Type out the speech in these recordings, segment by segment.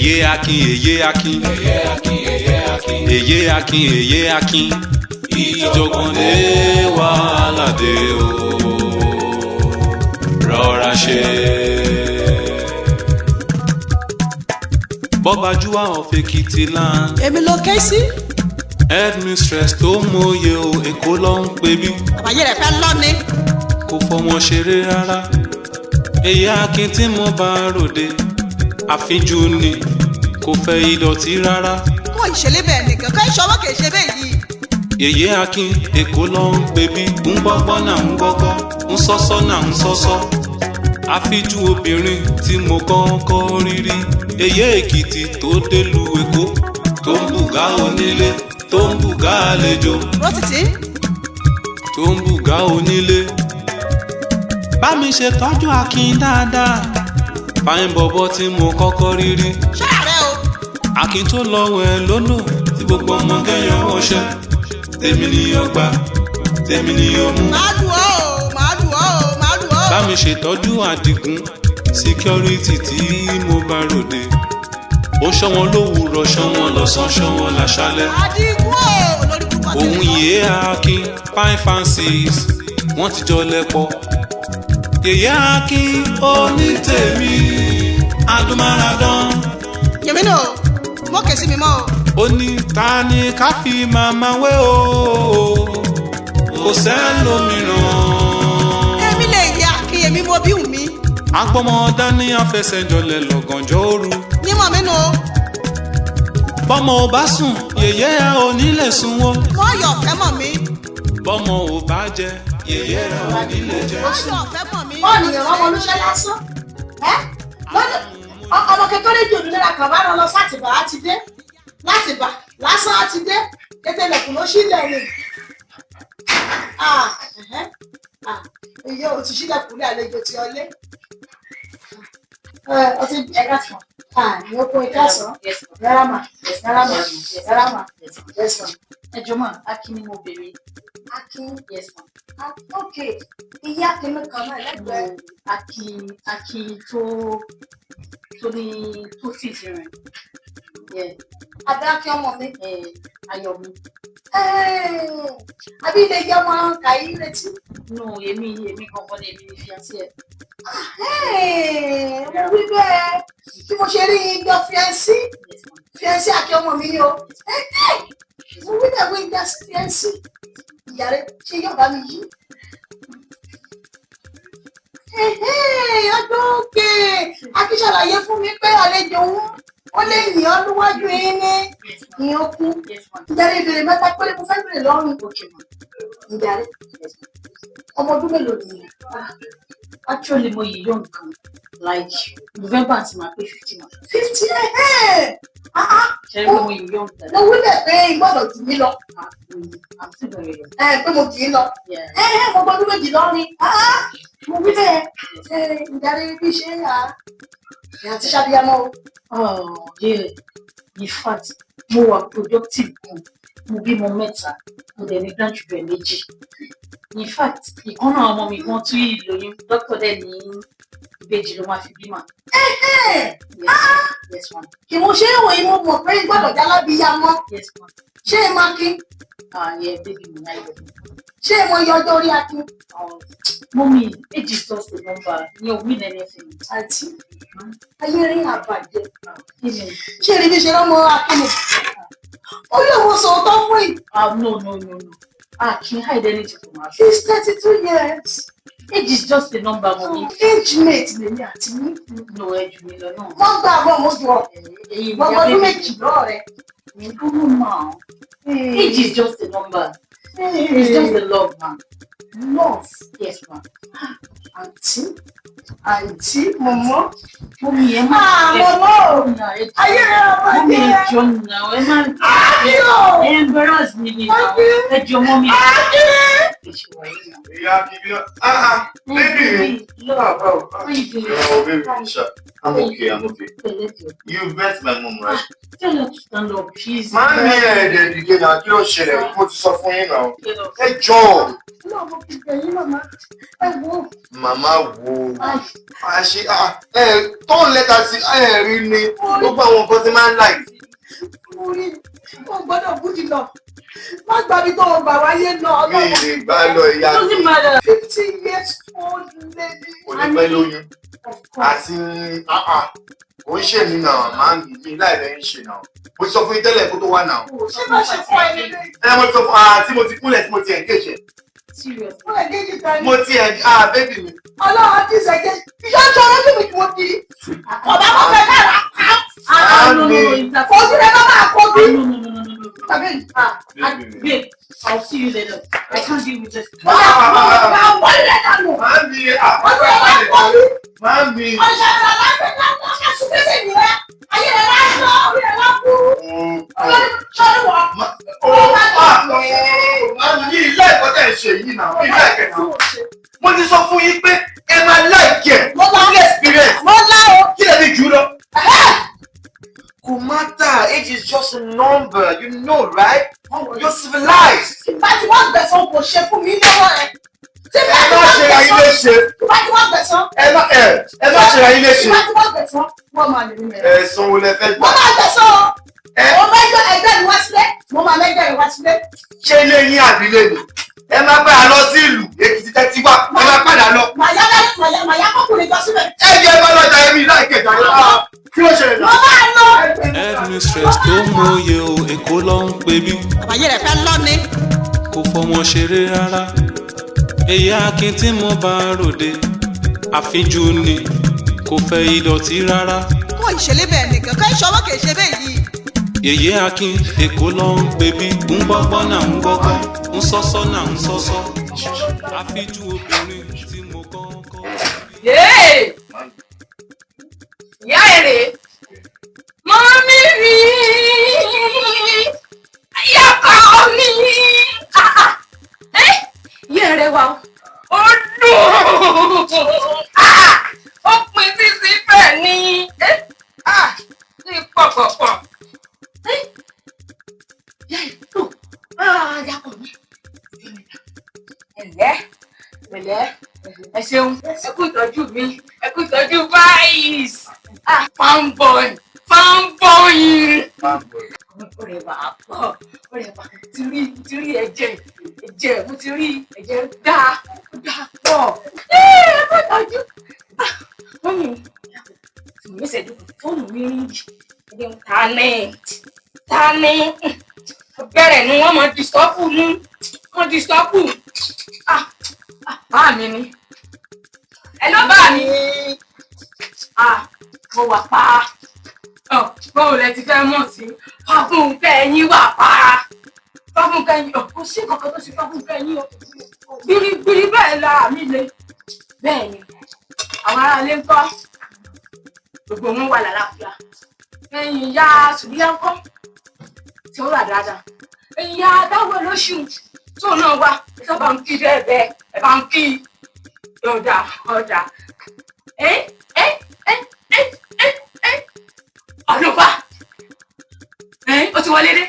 Eye Akin. Eye Akin. Ìjọ̀gbọ̀ndé wàhálà dé o. Rọra ṣe. Bọ́bájúwà of Ekiti land. Èmi ló ké sí. Headmistress tó mòye o, Èkó ló ń pè bí. Àbáyé rẹ̀ fẹ́ lọ ni. Kò fọmọ ṣeré rárá. Eye Akin tí mo bá ròde, àfijú ni, kò fẹ́ ìdọ̀tí rárá. Wọ́n ìṣẹ̀lẹ̀ bẹ́ẹ̀ nìkan, ká ìṣọwọ́ kì í ṣe bẹ́ẹ̀ yìí. Eye Akin, Èkó ló ń pè bí. Ń gbọ́gbọ́ náà ń gbọ́gbọ́, ń sọ́sọ́ náà ń sọ́sọ́. Àfijú obìnrin tí mo kọ́kọ́ rí rí. Eye Èkìtì tó délu Èkó, tó ń bùgá onílé, tó ń bùgá àlejò. Rótìtì. Tó ń bùgá onílé. Bá mi ṣe tọ́jú Akin dáadáa. Fáyín bọ̀bọ̀ tí mo kọ́kọ́ rí rí. Ṣáàrẹ̀ o. Akin tó lọ́wọ́ ẹ lólò tí gbogbo ọmọ gẹ́yàn wọṣẹ́. Tèmi ni yóò gbà, tèmi ni yóò mú. Màá lù ọ́ o, màá lù ọ́ o, màá lù ọ́ o. Bá mi ṣètọ́jú Àdìgún, security tí mo bá ròde. Ó ṣọ́ wọn lówùúrọ̀, ṣọ́ wọn lọ́sàn, ṣọ́ wọn láṣálẹ́. Àdìgún o, olórí púpọ̀ tèmi. Òun Eye Akin, fine fancies, wọ́n ti jọ lẹ́pọ̀. Eye Akin onítèmi, adúmáradán. Yèmí nù, mọ́ kè sí mi mọ́ o. Ó ní ta ni ká fi màmá wé o, kò sẹ́lòmíràn. Èmi lè yẹ Akin, èmi mo bí wù mí. Agbọ́mọ dání afẹsẹ̀jọlẹ̀ lọ́gànjọ́ òru. Nímọ̀ mi nù. Bọ́mọ ò bá sùn, yèyé ẹ ò ní lè sunwó. Wọ́n yọ̀ fẹ́ mọ̀ mí. Bọ́mọ ò bá jẹ, yèyé ẹ ò ní lè jẹ. Wọ́n yọ̀ fẹ́ mọ̀ mí. Bọ́ọ̀lù yẹn wọ́n mọ olúṣẹ́ lásán. Ọmọ kékeré jù ní náírà kan bá rán lọ sátìbà á ti dé. Látìbà lásán á ti dé. Kété lẹ̀kùn ló sílẹ̀ ni. Iye ò ti sílẹ̀kùn lé àlejò tí ọlé. Ọtí ẹ̀ka sàn. Ní okun ẹ̀ka sàn. Rárá mà. Ẹ jọ̀ọ́ mà, Akin ni mo béèrè. Akin, yes ma. Ok, iye Akin ló kan náà lẹ́gbẹ̀ẹ́. Akin tó fi rìn. Abẹ́ Akin ọmọ mi. Ayọ̀ mi. Àbí ilé ìyá ọmọ kàyí retí. No, èmi gangan ni èmi ni fiancé ẹ̀. Mo wí bẹ́ẹ̀ bí mo ṣe rí yín gbọ́ fiancé Akin ọmọ mi ni o. Mo wí bẹ́ẹ̀ wí gbà sí fiancé. Ìyá rẹ̀ ṣe yóò bá mi yí. Ọdún òkè Akin ṣàlàyé fún mi pé àlejò òun ó lè yìn ọ́ níwájú yín ní ìyẹn okun. Ìjàre ìbéèrè mẹ́ta péré mo fẹ́ bèrè lọ́rùn. Ìjàre ọmọ ọdún mélòó nìyẹn? Actually, mo yìí young gan. Like November ti máa pé 50 months. 50 Ṣé pé mo yìí young gan? Mo wí bẹ̀ pé ìgbọ́dọ̀ jù mí lọ. I'm still very young. Pé mo jù í lọ. Mo gbọ́dún méjì lọ́rin. Mo wí bẹ́ẹ̀ ìjàre bí ṣe ń yà á. Ìyá ti ṣàbíyamọ́ o. Oh, yeah. In fact, mo wà productive gan. Mo bímọ mẹ́ta, mo dẹ̀ ní grandchildren méjì. In fact, ìkan náà ọmọ mi gan tún ìlóyún, doctor dẹ̀ ní ìbejì ló máa fi bímọ. Yes, ma'am. Kì mo ṣe é wòye mo mọ̀ pé gbọ́dọ̀ jálábíyamọ́. Yes, ma'am. Ṣé ẹ máa kí? Yeah, baby mi náà yọ. Ṣé ẹ mọ iye ọjọ́ orí Akin? Mommy, age is just a number. You win anything. Àti ayé rí àbàjẹ́. Ṣé èrè bí ṣe rọ́mọ Akin ni? Ó yóò wọ sọ̀tọ̀ fún yìí. No. Akin hide anything from us. He's 32 years. Age is just a number, mommy. Age mate lèmi àti mi. No, age mi lọ náà. Wọ́n gbà bọ́ mo jù ọ́. Gbogbo ọdún méjì lọ́ọ̀ rẹ̀. Age is just a number. It's just the love, man. Love? Yes, ma'am. Àǹtí, mọ̀mọ́. Mommy, ẹ má. Mọ̀mọ́! Ayé rẹ̀ ọmọ Mommy, ẹgbẹ́. ẹ jọ now. Ẹ má. Ayọ̀! Ẹ embarrass me now. Ẹ jọ mommy. Yeah, baby. How you doing? Oh, baby, sure. I'm okay. You met my mom, right? Tell her to stand up, please. Man, the now. You don't share it. Put stuff on you now. Get up. Hey, Joe. No, mo fi bẹ̀yìn màmá. Ẹ wo. Màmá wo. Don't let us see rí ni. Gbogbo àwọn nǹkan tí máa ń láì. Mo rí o gbọ́dọ̀ búdì lọ. Má gbà mí tó o gbà wáyé lọ. Mi ì gbà lọ ìyá. 50 years old lady. Kò ní pẹ́ lóyún. Àti kò ń ṣe mí náà, máa ń gbìn láì lẹ́yìn ṣe náà. Mo sọ fún yín tẹ́lẹ̀ kó tó wá náà. Ṣé bá ṣe fún ẹ nílé? Mo sọ fún tí mo ti kúnlẹ̀ tí mo ti engage ẹ̀. Mo lè gé jìtá ní. Mo ti bébì mi. Ọlọ́run ti ṣẹ̀gẹ́. Ìṣọ́ ń sọ̀rọ̀ sí mi kí mo kiri. Ọ̀bá mo fẹ́ dára. Ojú rẹ̀ bá máa kojú. Babe, I'll see you later. I can't deal with this. Mami. Mo ti sọ fún yín pé ẹ máa láìkẹ́. Mo máa ń experience. Mo láò. Kí lè fi jù lọ? Kò matter, age is just a number, you know, right? You're civilized. Ìgbà tí wọ́n gbẹ̀sán kò ṣe fún mi lọ́wọ́ rẹ̀. Ẹ má ṣe ra ilé ṣe. Ìgbà tí wọ́n gbẹ̀sán. Ẹ má ṣe ra ilé ṣe. Ìgbà tí wọ́n gbẹ̀sán, wọ́n máa lè rí mi. Ẹ̀sùn wo lẹ fẹ́ gbà? Mo máa gbẹ̀sán o. Mo mẹ́jọ ẹgbẹ́ mi wá sílé. Mo máa mẹ́jọ ìwá sílé. Ṣé ilé yín àbí ilé mi? Ẹ máa bá a lọ sí ìlú Èkìtì tẹ́tí wá. Ẹ máa padà lọ. Màyá kọ́kùnrin jọ síbẹ̀. Ẹ jẹ́ bá lọ́jà ẹ̀mí láìkẹjà yẹn. Kí ló ṣẹlẹ̀ náà? Mo máa lọ. Headmistress tó mọyè o Èkó ló ń pè bí. Àbáyé rẹ̀ fẹ́ lọ ní. Kò fọmọ ṣeré rárá. Èyí Akin tí mo bá ròde. Àfíjú ni kò fẹ́ ìdọ̀tí rárá. Wọ́n ìṣẹ̀lẹ̀ bẹ́ẹ̀ nìkan kọ́ ìṣọwọ́ kì í ṣe bẹ́ẹ̀ yìí. Èyí Akin Èkó ló ń pè bí. Ń gbọ́gbọ́ náà ń gbọ́gbọ́. Ń sọ́sọ́ náà ń sọ́sọ́. Àfíjú obìnrin tí mo kọ́kọ́. Ìyá èrè, mọ́mí mi, ayákọ̀ mi, ìyá èrè wa, ó dùn, ó pin títí bẹ́ẹ̀ ni, ní pọ̀pọ̀pọ̀. Ìyá èrè dùn, ayákọ̀ mi, ẹ̀lẹ́, ẹ ṣeun, ẹ kú ìtọ́jú mi, ẹ kú ìtọ́jú báyìí. Fanboy. Ọ̀rẹ́ wa pọ̀, ti rí ẹ̀jẹ̀, mo ti rí ẹ̀jẹ̀ dá pọ̀. Ẹ kú ìtọ́jú. Wọ́n mi, mo ṣe dùn fóònù mi rí ẹ̀jẹ̀ ta ní. Bẹ̀rẹ̀ ni wọ́n máa dìstọ́pù ní, wọ́n dìstọ́pù. Bá mi ni. Ẹ ló bá mi. Mo wà pa. Báwo lẹ ti fẹ́ mọ̀ sí? Fáfúnkẹ́ ẹ̀yin wà pa. Fáfúnkẹ́ ẹ̀yin kò sí kankan tó ṣe Fáfúnkẹ́ ẹ̀yin o. Gbirigbiri bẹ́ẹ̀ la mi le. Bẹ́ẹ̀ ni, àwọn aráalé ń kọ́. Gbogbo wọn wà lálàáfíà. Ẹ̀yin ìyá Sùdíyà ń kọ́. Tí ó wà dáadáa. Ẹ̀yin ìyá Dáwọ̀ lóṣù tó náà wà. Ẹ sábà ń kí bẹ́ẹ̀, ẹ bá ń kí. Ọ̀dà. Ọlọ́pàá, ó ti wọlé dé.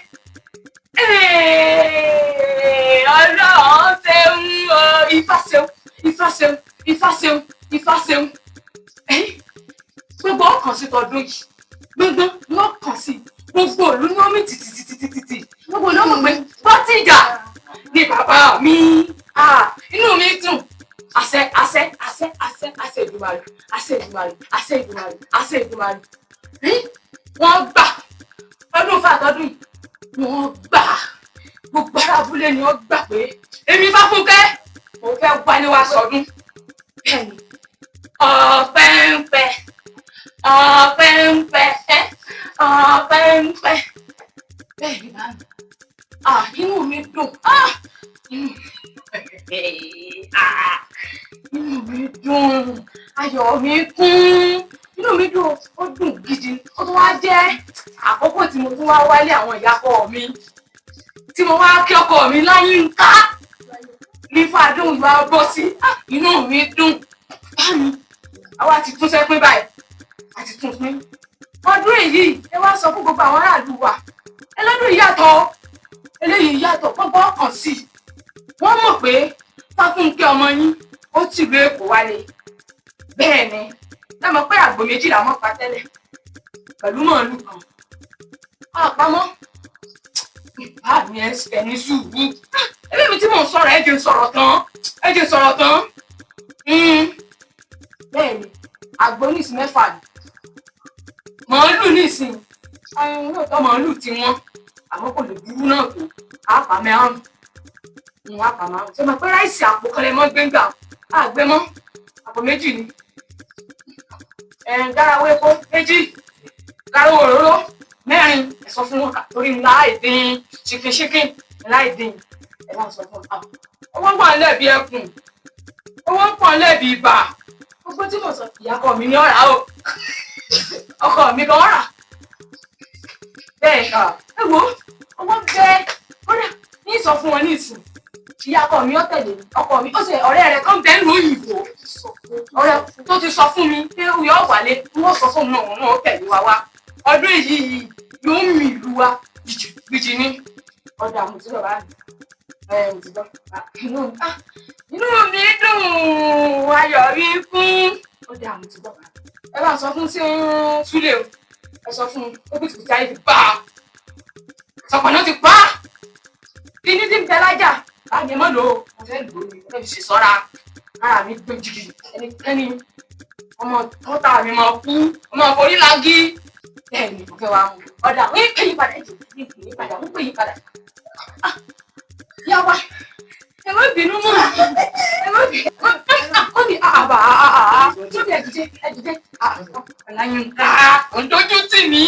Ọlọ́run ṣeun o, Ifá ṣeun. Gbogbo ọkàn sí tọdún yìí, gbogbo wọn kàn sí, gbogbo òlú ní omi tìtìtìtìtì, gbogbo ló mọ̀ pé bọ́tìjà ni bàbá mi. Inú mi dùn. Àṣẹ Èdùmàrè. Wọ́n gbà ọdún fàtọ́dún yìí, wọ́n gbà gbogbo ará abúlé ni wọ́n gbà pé èmi Fáfúnkẹ́ mo fẹ́ wálé wá sọdún. Bẹ́ẹ̀ni, ọpẹ́ ń pẹ́. Bẹ́ẹ̀ni báyìí, inú mi dùn. Inú mi dùn, ayọ̀ mi kún. Inú mi dùn, ó dùn gidi. Ó tún wá jẹ́ àkókò tí mo tún wá wálé àwọn ìyàkọ mi. Tí mo wá kí ọkọ mi láyínká. Ní fàdún ìwà bọ́ sí. Inú mi dùn. Bámi, àwa ti tún sẹ́pín báyìí. A ti tún pín. Ọdún èyí, ẹ wá sọ fún gbogbo àwọn aráàlú wa. Ẹlọ́dún ìyàtọ̀, eléyìí yàtọ̀, gbogbo ọkàn sí. Wọ́n mọ̀ pé ọmọ yín ó ti gbé èkó wálé. Bẹ́ẹ̀ ni, ẹ mọ̀ pé àgbò méjì làwọn pa tẹ́lẹ̀ pẹ̀lú màálù kan. Àpamọ́, àmì ẹsẹ̀ ní sùúrù. Ẹbí mi tí mò ń sọ̀rọ̀ ẹ jẹ́ sọ̀rọ̀ tán. Bẹ́ẹ̀ ni, àgbò nísìn 6 ni. Màálù nísìn, lóòótọ́ màálù ti wọ́n, àmọ́ kò lè burú náà tó. Àpà mẹ́rùn. Àpà márùn. Ṣé mo pé ráìsì àpò kan lè mọ́ gbéńgbà? Àgbẹ̀ mọ́, àpò méjì ni. Garawo epo 2, garawo òróró 4. Ẹ sọ fún wọn torí ńlá ìdín ṣíkín ńlá ìdín. Ẹ máa sọ fún wọn. Owó wà lẹ́bi ẹkùn, owó ń pọ̀ lẹ́bi ibà. Gbogbo tí mo sọ ìyàkọ̀ mi ní ọ̀rá o. Ọkọ mi gan ọ̀rá. Bẹ́ẹ̀ ẹ wo owó bẹ kódà ní sọ fún wọn ní ìsìn. Ìyàkọ̀ mi ó tẹ̀lé mi, ọkọ mi ó ṣe ọ̀rẹ́ rẹ̀ kan bẹ́ẹ̀ lóyìnbó. Ọ̀rẹ́ tó ti sọ fún mi pé yóò wálé, wọ́n sọ fún mi náà wọ́n tẹ̀lé wa wá. Ọdún yìí yóò mì ìlú wa gbìjì ní ọ̀dà àmùtí bàbá mi. Inú mi dùn, ayọ̀ rí fún ọ̀dà àmùtí bàbá mi. Ẹ bá sọ fún Súlè o, ẹ sọ fún ó bí tìbìtì ayé ti bá a. Sọ̀pọ̀nà ti pa á. Kíní tí ń bẹ lájà, láàyè mọ́ lò ó, mo fẹ́ lò ó ní ẹ fi ṣe sọ́ra. Ara mi gbé jìgì, ẹnikẹ́ni ọmọ tọ́ta mi máa kú, ọmọ orí lágí. Bẹ́ẹ̀ ni mo fẹ́ wá mú. Ọ̀dà wọ́n ń pè yí padà, wọ́n pè yí padà. Yá wa, ẹ má bínú mọ́, ẹ má bínú. Ó ní àbá, tó bí ẹ̀dìdé, Ọláyínká, òǹdójú tì mí.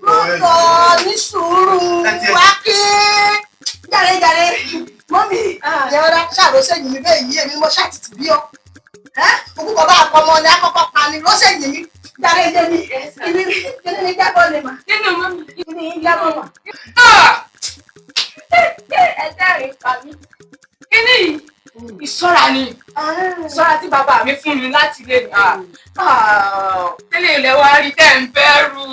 Mọ́tò ní sùúrù, wákì. Jàre, mọ́mí, ìyẹn ṣàròsẹ́ yìí bẹ́ẹ̀ yí èmi mọ́ ṣàtìtì bí ọ́. Òkú kọ̀ bá àpamọ́ ni akọ́kọ́ pa ni lọ́sẹ̀ yìí. Jàre jẹ́ mi, kíni ní jábọ̀ lè mà. Kíni ní jábọ̀ mà. Ẹ̀jẹ̀ rẹ̀ pa mí. Kíni yìí? Ìṣọ́ra ni. Ìṣọ́ra tí bàbá mi fún mi láti ilé mi. Tẹ́lẹ̀ ilẹ̀ wa rí tẹ́ ń bẹ̀rù.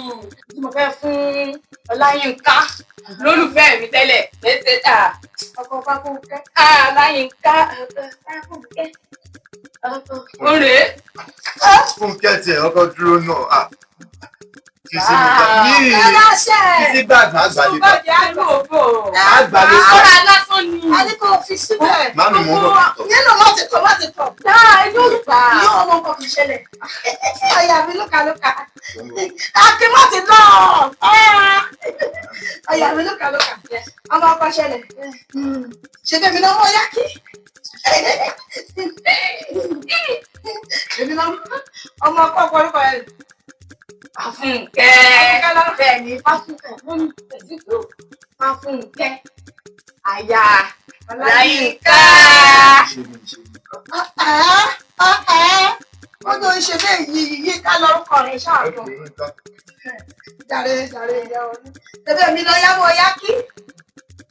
Tí mo fẹ́ fún Ọláyínká lólùfẹ́ mi tẹ́lẹ̀ lẹ́sẹ̀ ọkọ̀ Fáfúnkẹ́. Ọláyínká Fáfúnkẹ́. Ore. Fúnkẹ́ tiẹ̀ ọkọ̀ dúró náà. Fisi gbàgbà àgbàlẹ̀ bá. Àgbàlẹ̀ bá. Ara lásán ni. A ní kò fi síbẹ̀. Mami mò ń bọ̀. Nínú má ti tọ̀. Yóò ọmọ nǹkan kì í ṣẹlẹ̀. Ọ̀yà mi lókà. Àkí má ti lọ. Ọ̀yà mi lókà. Ọmọ ọkọ ṣẹlẹ̀. Ṣé bẹ́ẹ̀ náà wọ́n yá kí? Èmi náà ọmọ ọkọ ọkọ rẹ̀. Fáfúnkẹ́. Bẹ́ẹ̀ ni Fáfúnkẹ́. Fáfúnkẹ́. Àyà Ọláyínká. Wọ́n tó ń ṣe bẹ́ẹ̀ yí ká lórúkọ rẹ̀ ṣáàtọ̀. Jàre ìyá wọn. Ẹgbẹ́ mi lọ yáwó yá kí.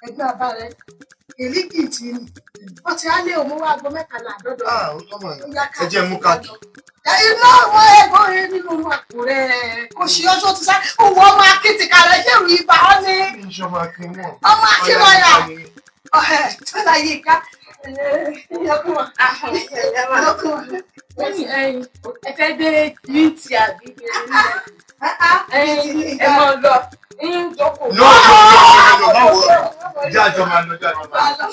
Ẹgbẹ́ bàbá rẹ̀ èlíkì tì ní. Wọ́n ti á lé òun wá aago 13 àdọ́dọ̀. Ẹ jẹ́ mú káàkiri. Iná àwọn ẹ̀gbọ́n rẹ̀ nínú àpò rẹ̀ kò ṣe ọjọ́ ti sáré. Òwò ọmọ akitì kalẹ̀ ṣé ìrù ibà ọ́ ni. Ọmọ akínwáyà. Tó láyé ká. Ẹ fẹ́ dé yúùtì àbí ẹ mọ̀ lọ. No, jájọ máa lọ.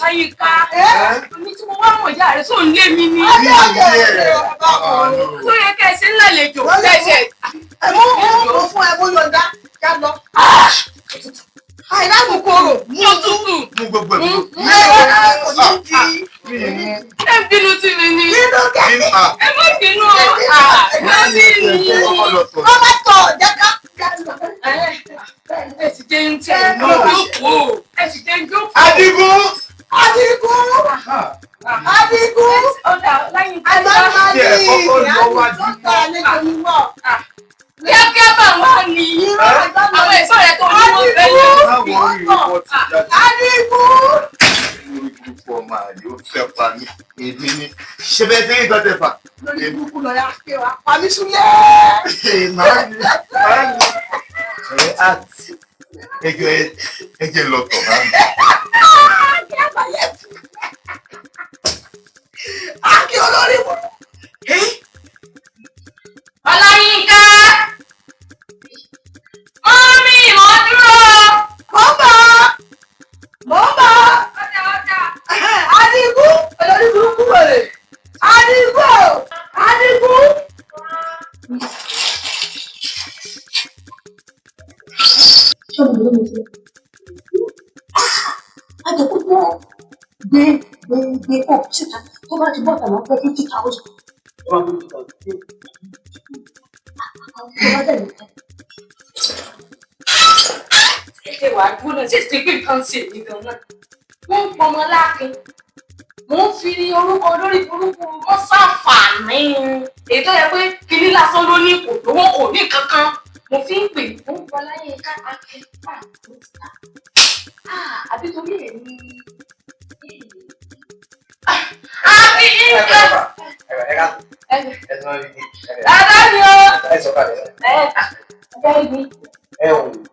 Àyíká ní tí mo wá mọ̀ ìyá rẹ̀ tó ń lé mi ní. Tó yẹ kẹ́ ẹ ṣe ńlá lejò kẹ́sẹ̀. Mú fún ẹ bó yọ̀ǹda já lọ. Àìláàmú kòrò. Mú tútù. Mú gbogbo ẹ̀. Ẹ bínú sí mi ní. Ẹ má bínú. Ọmọ tọ̀ jẹ́ká. Ẹ sì jẹ́ ń tẹ̀ lójókòó. Ẹ sì jẹ́ ń jókòó. Adigun. Ọ̀dà láyìn ká. Kíákíá bá wà ní àwọn ẹ̀ṣọ́ rẹ̀ tó ní wọ́n fẹ́ yẹ. Ṣé bẹ́ẹ̀ fẹ́ ìgbà tẹ̀fà? Lórí burúkú lọ yá pé wá pa mí súnlẹ̀. Ẹjọ́ lọ tọ̀ máa ń. ṣàlàyé fún Akin olórí burúkú. Ọláyínká mọ́mí mo dúró. Mo ń bọ̀. Adigun olórí burúkú wèrè. Adigun. Gbé pọ̀ síta tó bá ti bọ́ta lọ fẹ́ 50,000. Ṣé wàá dúró náà ṣé ìṣègbè kan ṣe èmi gan-an? Wọ́n ń pọmọ lákin. Mo ń fi orúkọ lórí burúkú wọn ṣàǹfààní. Ètò yẹ pé kinní lásán ló ní kò lówó kò ní kankan. Mo fi ń pè fún Ọláyínká akẹ́kọ̀ọ́ àtúntà. Àbí torí ẹ̀ ní. Àbí nǹkan. Dada ni o.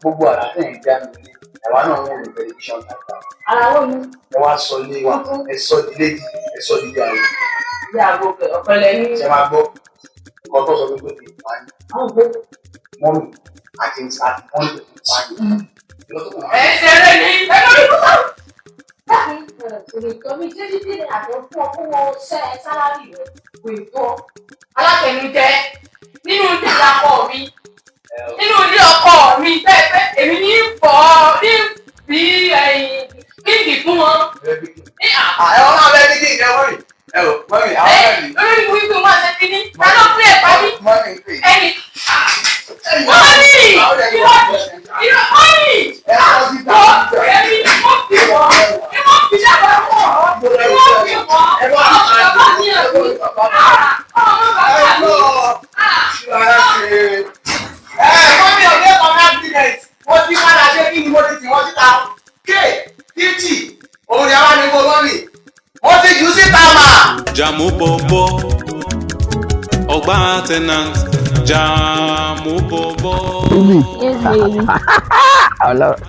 Gbogbo àrà tẹ̀ ń já mi ní ẹ̀wà náà wọ́n lè tẹlifíṣàn tàbí. Ara wo ni? Ẹ wá sọ ilé wa, ẹ sọ ilé yìí, ẹ sọ ilé àwọn. Ìyá àgbo ọ̀pẹ̀lẹ̀ ní. Ṣé máa gbọ́ nǹkan tó sọ pé kí n pa ní? Mọ́mì àti wọ́n lè fi pa ní. Ẹ ṣeré ní ẹgbẹ́ ìbùsọ̀. Ìrìnkàn mi jẹ́ dídí àjọ fún ọkọ̀ sálárì rẹ̀ kò tó. Alátẹnujẹ nínú ilé ìyàpọ̀ mi. Nínú ilé ọkọ mi pẹ́ẹ́pẹ́ èmi ní bọ̀ ní bí kíkì fún wọn. Àwọn náà bẹ́ẹ̀ dídí ìjọ mọ́mì. Mọ́mì àwọn náà ní. Lórí ìwé ìwé wọn ṣe ti ní. Lọ́dọ̀ fún ẹ̀pá mi. Ẹni. Mọ́mì! Ìrọ̀ mọ́mì! Àpò ẹ̀mí ni wọ́n fi wọ́n. Ni wọ́n fi dábàá wọ̀. Ni wọ́n fi wọ́n. Bàbá mi ẹ̀kú. Mọ́mí ọ̀gbẹ́ kan náà bílẹ̀t, wọ́n ti padà ṣe kí ni mo ti tì wọ́n síta. K50 òun ni àwọn àníkó mọ́mí. Wọ́n ti jù síta mà. Jàmú bọ̀bọ̀ ọgbà tenant Jàmú bọ̀bọ̀. Ọlọ́run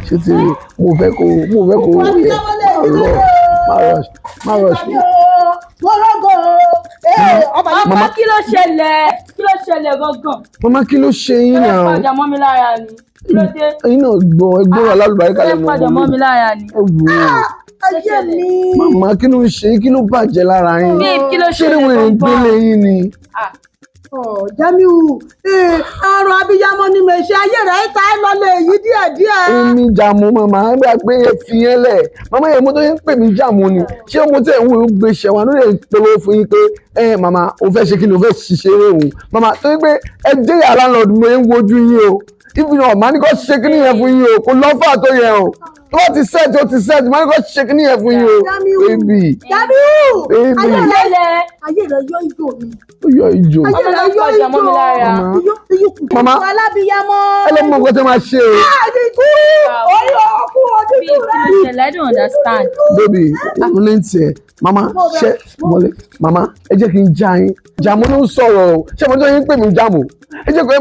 ṣé ti rí mo fẹ́ kó yẹ má rush mi. Mama kí ló ṣẹlẹ̀ gangan? Mama kí ló ṣe yín náà? Ẹ padà mọ́ mi lára ni. Kí ló dé? Ẹ̀yin náà gbọ́ ẹgbẹ́ alálùbáríkà lẹ́nu ọmọ mi. Ẹ padà mọ́ mi lára ni. Ẹ wò ó. Ayé mi. Màmá kí ló ń ṣe kí ló bàjẹ́ lára yín? Kí ló ṣé ṣẹlẹ̀ wọ́n ń gangan? gbélé yín ni? Jamiu, àrùn abiyamọ ni mo ṣe ayé rẹ̀ ta ẹ́ lọ́lẹ̀ èyí díẹ̀díẹ̀. Èmi Jàmú màmá gbàgbé fi yẹn lẹ̀. Màmá yẹn mo tó yẹn ń pè mí Jàmú ni. Ṣé mo tẹ̀ ń wo gbé ṣẹ̀wọ̀n lórí ìpele fún yín pé màmá o fẹ́ ṣe kí ni o fẹ́ ṣiṣẹ́ rẹ̀ òun. Màmá tó yẹ pé ẹ dé yàrá landlord mo yẹn ń wojú yín o. Ibi náà màá ní kó ṣe kí ni yẹn fún yín o. Kò lọ́fà tó yẹ o. Tó bá ti set ó ti set màá ní kó ṣe kí ni yẹn fún yín o. Baby. Ayé rẹ̀ yọ ìjò mi. Ó yọ ìjò. Ayé rẹ̀ yọ ìjò. Màmá Alábìyamọ. ẹ lọ mọ nǹkan tó máa ṣe o. Orí ọkú ojútùú rẹ̀. Kí ló ṣẹlẹ̀? I don't understand. Baby, mo lè ń tiẹ̀. Màmá ṣe mọ́lẹ̀. Màmá ẹ jẹ́ kí n já yín. Jàmú ló ń sọ̀rọ̀ o. Ṣé mo tó yín pè mí Jàmú? Ẹ jẹ́ kó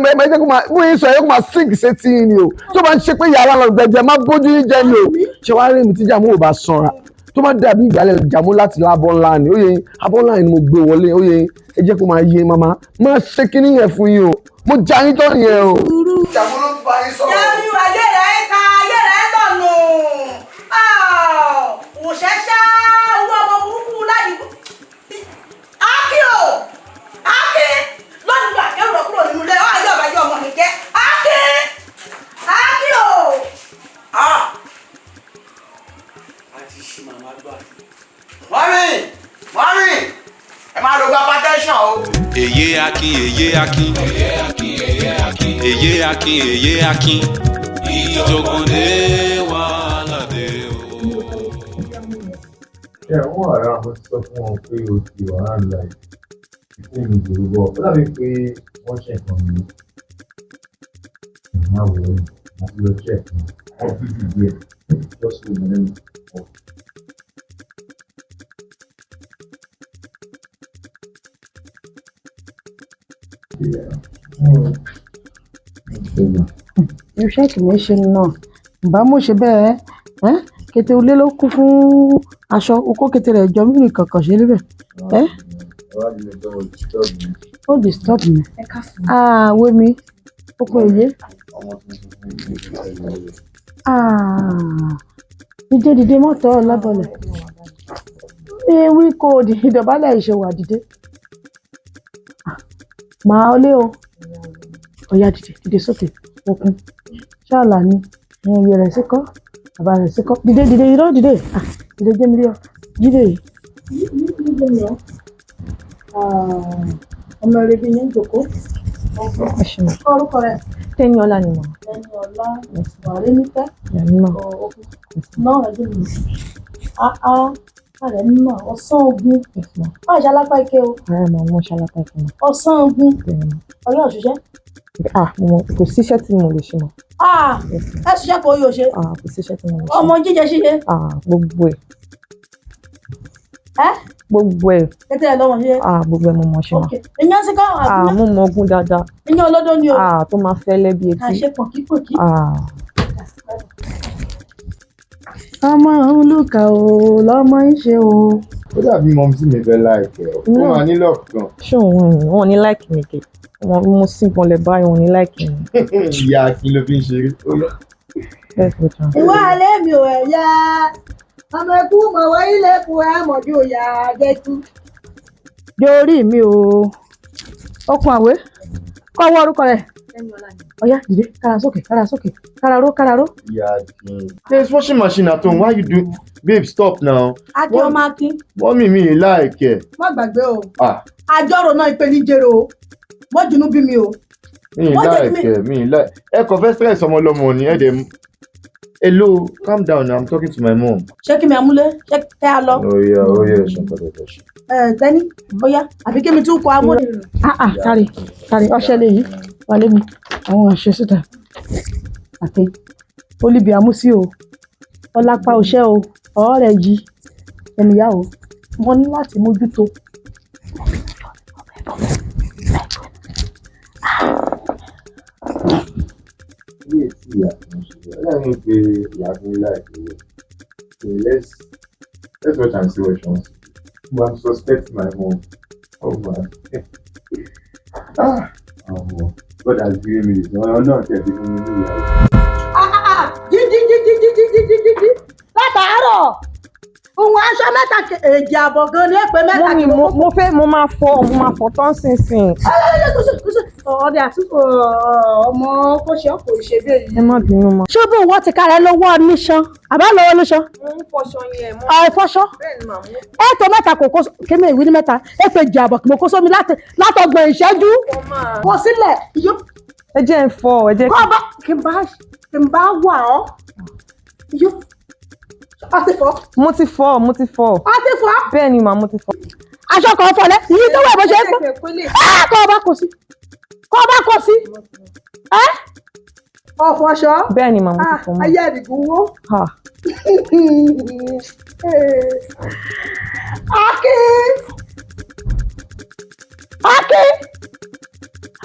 máa bó yín sọ ẹ kó máa sink sétí yín ni o. Tó bá ń ṣe pé yàrá lọ gbẹ̀jẹ̀ má bójú yín jẹ ni o. Ṣé wàá rí mi tí Jàmú ò bá sanra? Tó bá dàbí ìgbàlẹ̀ Jàmú láti lábọ́ ńlá ni. Ó yẹ yín abọ́ ńlá ni mo gbé wọlé. Ó yẹ yín ẹ jẹ́ kó máa yé màmá. Má ṣe kíní yẹn fún yín o. Mo já yín tán yẹn o. Jàmú ló ń bá yín sọ̀rọ̀. Jamiu, ayé rẹ̀ ta ayé rẹ̀ tọ̀nù. Òṣèṣẹ́ owó ọmọ burúkú ládìgbò. Akin o! Akin! Lọ́dún gbà kẹ́rù rẹ̀ kúrò nínú ilé ọ̀ ayé ọ̀bàjẹ́ ọmọ mi jẹ́. Akin! Akin o! Àti ṣí màmá gbà. Mọ́mí! Ẹ máa lo gba protection o. Èyé Akin, èyé Akin. Èyé Akin, èyé Akin. Ìjọ̀gbọ̀ndé wàhálà dé o. Wọ́n ará àwọn ti sọ fún wọn pé o ti wàhálà ìpín ìdòwò ó dàbí pé wọ́n ṣe nǹkan mi. Má wọ̀ ọ́ àti lọ ṣe ẹ̀kan wọ́n bí ìdí ẹ̀ lọ́sùn ìmọ̀lẹ́nu. Irúṣẹ́ kìí ṣe náà, ǹbá mo ṣe bẹ́ẹ̀ kí kété olé ló kún fún aṣọ okó kété rẹ̀ jọ mímì kankan ṣe níbẹ̀ ó disturb mi wé mi oko èyí dídé mọ́tò ọ̀làbọ̀lẹ̀ ewì kò ìdọ̀bálẹ̀ ìṣèwà dìde màá lé o ọ̀yà dìde sókè okun ṣáàlà ni ẹ̀yẹ rẹ̀ sí kọ́ bàbá rẹ̀ sí kọ́ dìde irọ́ dìde jẹ́ mi rí ọ dìde ọmọ rẹ̀ bí yẹn jòkó orúkọ rẹ̀ Tẹ́niọlá ni mọ̀ wàrí nípẹ́ náà ẹ̀jẹ̀ mi ààrẹ nínú ọ̀sán ogun máa ṣalápá ike o ààrẹ mọ̀ wọ́n ṣalápá ike mọ̀ ọ̀sán ogun ọyọ́ òṣìṣẹ́ kò síṣẹ́ tí mo lè ṣe mọ́ ẹ ṣiṣẹ́ kò yóò ṣe kò síṣẹ́ tí mo lè ṣe ọmọ jíjẹ ṣíṣe gbogbo ẹ̀ gbogbo ẹ̀ kété ẹ̀ lọ́wọ́ ṣe gbogbo ẹ̀ mo mọ̀ ṣe mọ́ ìyẹn sí kọ́ mo mọ̀ ogun dáadáa ìyẹn olódó ni o tó máa fẹ́ lẹ́bi etí àṣẹ pọ̀kípọ̀kí ọmọ olùkà o lọmọ ń ṣe o. ó dàbí mọ tí mi fẹ́ láìpẹ́ ó máa ní lọ́ọ̀kì kan. ṣé wọn ní láìkì mi kẹ wọn mo sì gbọ́nlẹ̀ báyìí wọn ní láìkì mi. ìyá kí ló fi ń ṣeré. ìwà alẹ́ mi ò ẹ̀yà ọmọ ẹkú mọ̀ wáyé lẹ́kùn àmọ̀dé òyà gẹ́tù. yorí mi o okun àwé kọ́ wọ́ orúkọ rẹ̀ ọ̀yá dìde kára sókè káraró. Yeah, there's washing machine at home. Why you do? Babe, stop now. Akin ọmọ Akin. Mommy mi like. Má gbàgbé o. Àjọrò náà ìpè ní jèrò o. Mo jùnú bí mi o. Mi like. Ẹ kò fẹ́ stress ọmọ lọ́mọ ni ẹ dẹ̀. Hello, calm down. I'm talking to my mom. Ṣé kí mi àmúlé? Ṣé kẹ́ a lọ? Oh yeah, ṣe. Tẹ́ni, bóyá àbí kí mi tún kọ amúlé. Kárí, ọṣẹ lè yí. Wálé mi, àwọn àṣẹ síta. Àti olíbi àmúsí o, ọlápá òṣẹ́ o, ọ̀rẹ́ yìí, ẹnìyá o, mo ní láti mójútó. Let's watch and see what she wants to do. I'm suspecting my mom. Oh man. God has given me this. No, not yet. Jí. Látàárọ̀. Òun aṣọ mẹ́ta èjì àbọ̀ gan ni èpè mẹ́ta kí mo máa fọ tán sínsìn. Ọdẹ àti ọmọ kò ṣe ọkọ̀ ìṣègbè yìí. Ẹ má bínú mọ́. Ṣé bí wọ́n ti kárẹ̀ lọ́wọ́ níṣan? Àbá lọ́wọ́ níṣan? Mo ń fọṣọ yẹn mọ́. Ìfọṣọ? Bẹ́ẹ̀ni màmú. Ètò mẹ́ta kò kó kémi ìwé ní mẹ́ta. Èpè èjì àbọ̀ kò kó sómi látọgbọ̀n ìṣẹ́jú. Kò sílẹ̀. Ẹ jẹ́ ń fọ ẹ jẹ́ kí n bá wà ọ́. A ti fọ. Mo ti fọ. A ti fọ. Bẹ́ẹ̀ ni màá mo ti fọ. Aṣọ kan fọlẹ́, ìyí tó wà bó ṣe ń pọ́. Kọ́ ọba kò sí. Ọ̀fọ̀ṣọ́. Bẹ́ẹ̀ ni màá mo ti fọ. Ayé ẹ̀dìgún wó.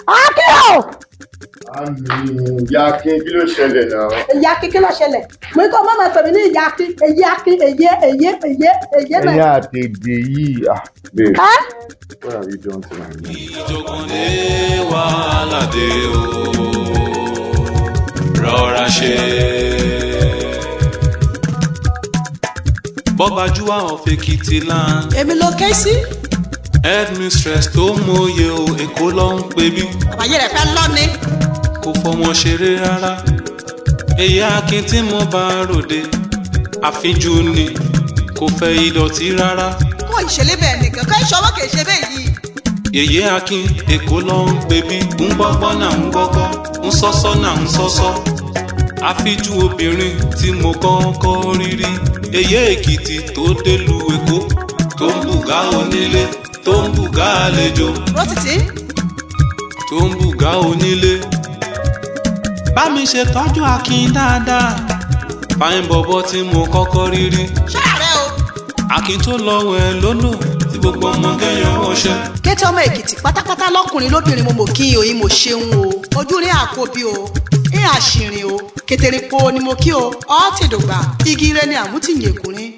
Akin o. Ìyá Akin kí ló ṣẹlẹ̀ náà? Ìyá Akin kí ló ṣẹlẹ̀? Mo ní kó má máa pè mí ní ìyá Akin, èyí Akin, èyí náà. Ẹ̀yà àtẹ̀dẹ̀ yìí, babe. What have you done to my mom? Ìjọ̀gbọ̀ndé wàhálà dé o, rọra ṣe. Bọ́bájúwà of Ekiti land. Èmi ló ké sí. Headmistress tó mòye o, Èkó ló ń pè bí. Àbáyé rẹ̀ fẹ́ lọ ni. Kò fọmọ ṣeré rárá. Èyí Akin tí mo bá ròde, àfijú ni, kò fẹ́ ìdọ̀tí rárá. Wọ́n ìṣẹ̀lẹ̀ bẹ́ẹ̀ nìkan, ká ìṣọwọ́ kì í ṣe bẹ́ẹ̀ yìí. Èyí Akin, Èkó ló ń pè bí. Ń gbọ́gbọ́ náà ń gbọ́gbọ́, ń sọ́sọ́ náà ń sọ́sọ́. Àfijú obìnrin tí mo kọ́kọ́ rí rí. Èyí Èkìtì tó délùú Èkó, tó ń bùgá onílé, tó ń bùgá àlejò. Rọ́tìtì. Tó ń bùgá onílé. Bá mi ṣe tọ́jú Akin dáadáa. Fáìn bọ̀bọ̀ tí mo kọ́kọ́ rí rí. Ṣáàrẹ̀ o. Akin tó lọ́wọ́ ẹ lónà tí gbogbo ọmọ kẹyàn ọṣẹ. Kété ọmọ Èkìtì pátápátá lọ́kùnrin lóbìnrin mo mọ̀ kí oyin mo ṣeun o. Ojú rí àkóbí o. àṣìrìn o kètèrèpo ni mo kí o ọ́ tèdògbà igi ire ni àmútìyẹ̀kùnrin